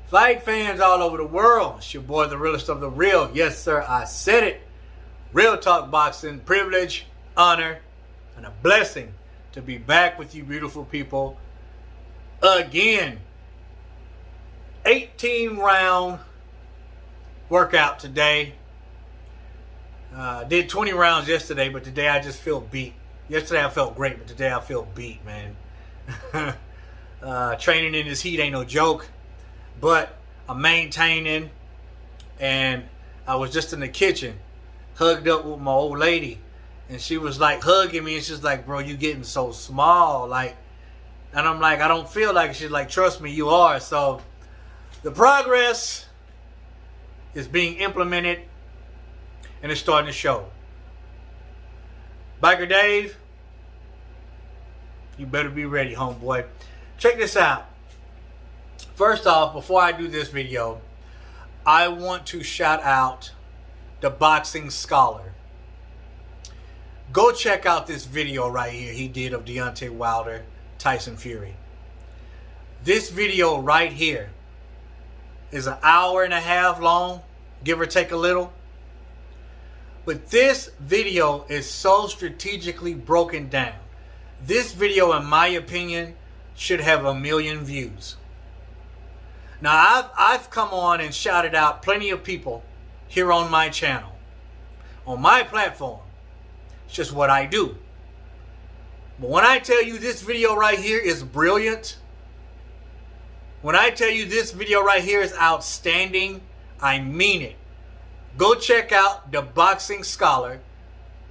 Fight fans all over the world, it's your boy, the realest of the real. Yes, sir, I said it. Real talk boxing, privilege, honor, and a blessing to be back with you beautiful people again. 18-round workout today. Did 20 rounds yesterday, but today I just feel beat. Yesterday I felt great, but today I feel beat, man. Training in this heat ain't no joke, but I'm maintaining, and I was just in the kitchen, hugged up with my old lady, and she was like hugging me, and she's like, bro, you getting so small, like, and I'm like, I don't feel like it. She's like, trust me, you are. So the progress is being implemented, and it's starting to show. Biker Dave, you better be ready, homeboy. Check this out. First off, before I do this video, I want to shout out the Boxing Scholar. Go check out this video right here he did of Deontay Wilder, Tyson Fury. This video right here is an hour and a half long, give or take a little. But this video is so strategically broken down. This video, in my opinion, should have 1 million views. Now, I've come on and shouted out plenty of people here on my channel, on my platform. It's just what I do. But when I tell you this video right here is brilliant, when I tell you this video right here is outstanding, I mean it. Go check out the Boxing Scholar.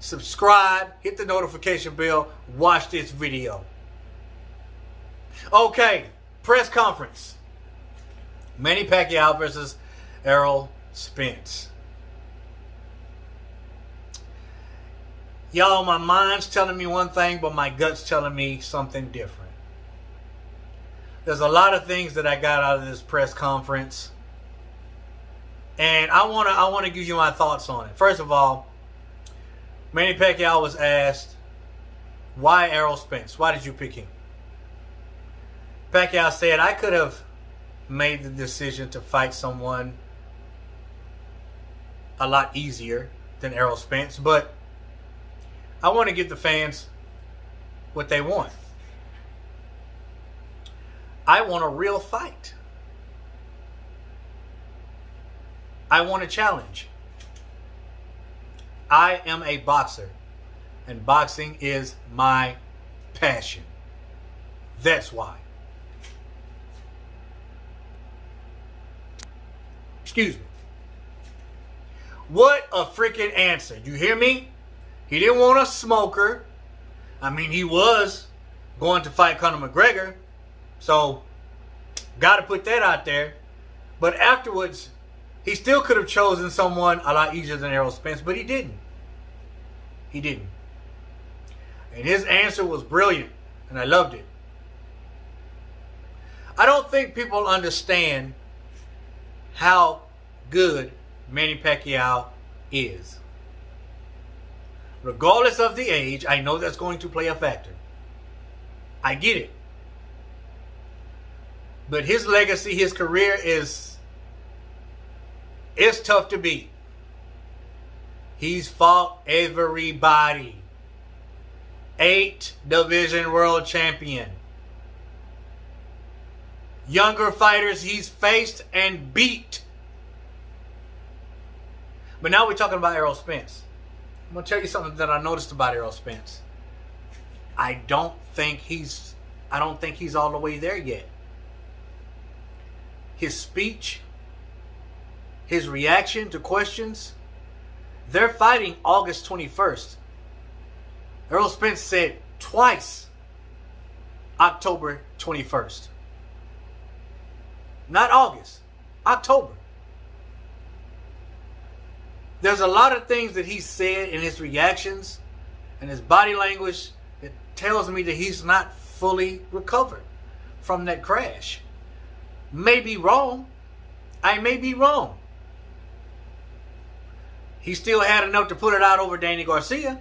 Subscribe, hit the notification bell, watch this video. Okay, press conference. Manny Pacquiao versus Errol Spence. Y'all, my mind's telling me one thing, but my gut's telling me something different. There's a lot of things that I got out of this press conference, and I wanna give you my thoughts on it. First of all, Manny Pacquiao was asked, why Errol Spence? Why did you pick him? Pacquiao said, I could have made the decision to fight someone a lot easier than Errol Spence, but I want to give the fans what they want. I want a real fight. I want a challenge. I am a boxer, and boxing is my passion. That's why. Excuse me. What a freaking answer. You hear me? He didn't want a smoker. I mean, he was going to fight Conor McGregor, so got to put that out there. But afterwards, he still could have chosen someone a lot easier than Errol Spence, but he didn't. He didn't. And his answer was brilliant, and I loved it. I don't think people understand how good Manny Pacquiao is. Regardless of the age, I know that's going to play a factor. I get it. But his legacy, his career is tough to beat. He's fought everybody. 8 division world champion. Younger fighters he's faced and beat. But now we're talking about Errol Spence. I'm going to tell you something that I noticed about Errol Spence. I don't think he's all the way there yet. His speech, his reaction to questions, they're fighting August 21st. Errol Spence said twice October 21st. Not August, October. There's a lot of things that he said in his reactions and his body language that tells me that he's not fully recovered from that crash. May be wrong. I may be wrong. He still had enough to put it out over Danny Garcia.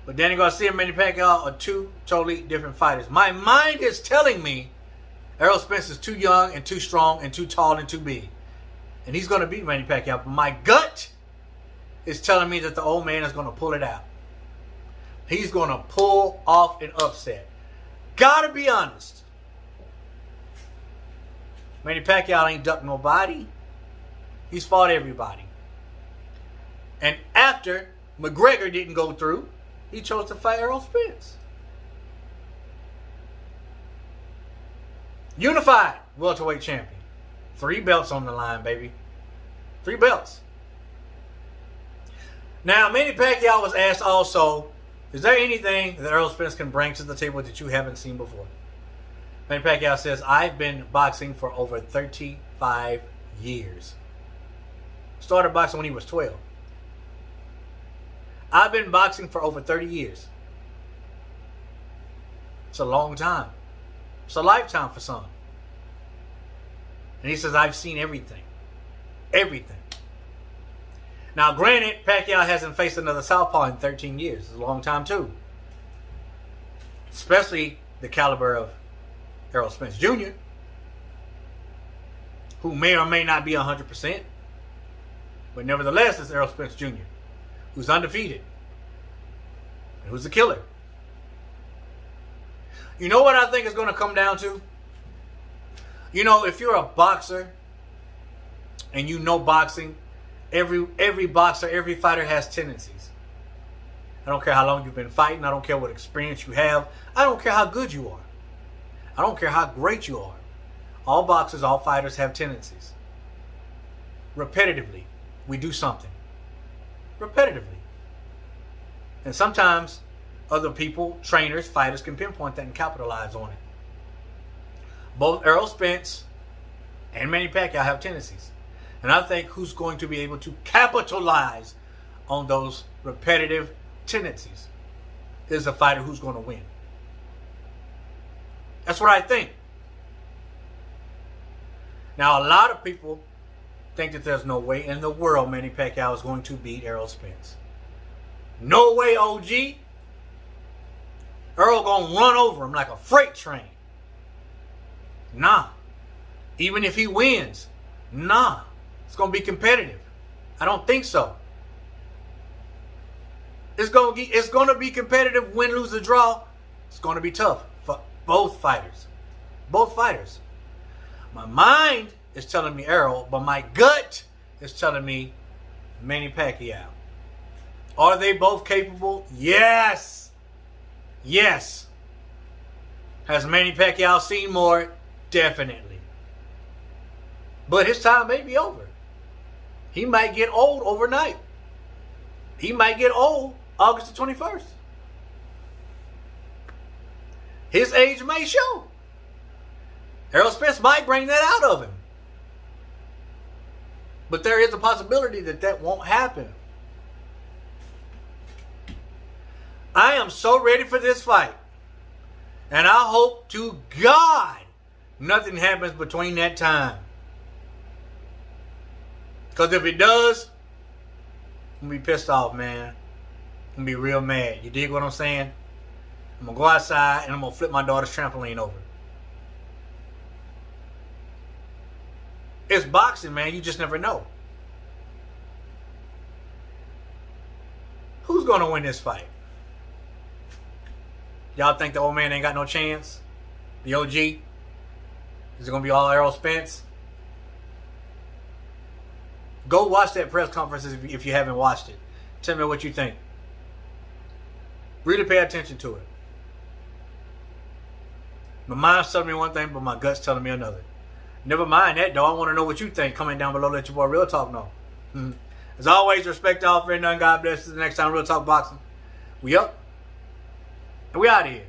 But Danny Garcia and Manny Pacquiao are two totally different fighters. My mind is telling me Errol Spence is too young and too strong and too tall and too big. And he's going to beat Manny Pacquiao. But my gut is telling me that the old man is going to pull it out. He's going to pull off an upset. Gotta be honest. Manny Pacquiao ain't ducked nobody. He's fought everybody. And after McGregor didn't go through, he chose to fight Errol Spence. Unified welterweight champion. 3 belts on the line, baby. 3 belts. Now, Manny Pacquiao was asked also, is there anything that Errol Spence can bring to the table that you haven't seen before? Manny Pacquiao says, I've been boxing for over 35 years. Started boxing when he was 12. I've been boxing for over 30 years. It's a long time. It's a lifetime for some. And he says, I've seen everything. Everything. Now, granted, Pacquiao hasn't faced another southpaw in 13 years. It's a long time, too. Especially the caliber of Errol Spence Jr., who may or may not be 100%. But nevertheless, it's Errol Spence Jr., who's undefeated. And who's a killer. You know what I think it's going to come down to? You know, if you're a boxer and you know boxing, every boxer, every fighter has tendencies. I don't care how long you've been fighting. I don't care what experience you have. I don't care how good you are. I don't care how great you are. All boxers, all fighters have tendencies. Repetitively, we do something. Repetitively. And sometimes other people, trainers, fighters can pinpoint that and capitalize on it. Both Errol Spence and Manny Pacquiao have tendencies. And I think who's going to be able to capitalize on those repetitive tendencies is the fighter who's going to win. That's what I think. Now, a lot of people think that there's no way in the world Manny Pacquiao is going to beat Errol Spence. No way, OG. Errol gonna run over him like a freight train. Nah. Even if he wins, nah. It's gonna be competitive. I don't think so. It's gonna be competitive, win, lose, or draw. It's gonna be tough for both fighters. Both fighters. My mind is telling me Errol, but my gut is telling me Manny Pacquiao. Are they both capable? Yes. Yes. Has Manny Pacquiao seen more? Definitely. But his time may be over. He might get old overnight. He might get old August the 21st. His age may show. Errol Spence might bring that out of him. But there is a possibility that that won't happen. I am so ready for this fight. And I hope to God nothing happens between that time. Because if it does, I'm going to be pissed off, man. I'm going to be real mad. You dig what I'm saying? I'm going to go outside and I'm going to flip my daughter's trampoline over. It's boxing, man. You just never know. Who's going to win this fight? Y'all think the old man ain't got no chance? The OG? Is it going to be all Errol Spence? Go watch that press conference if you haven't watched it. Tell me what you think. Really pay attention to it. My mind's telling me one thing, but my gut's telling me another. Never mind that, though. I want to know what you think. Comment down below. Let your boy Real Talk know. As always, respect all, fear none. God bless. Till the next time, Real Talk Boxing. We up. And we out of here.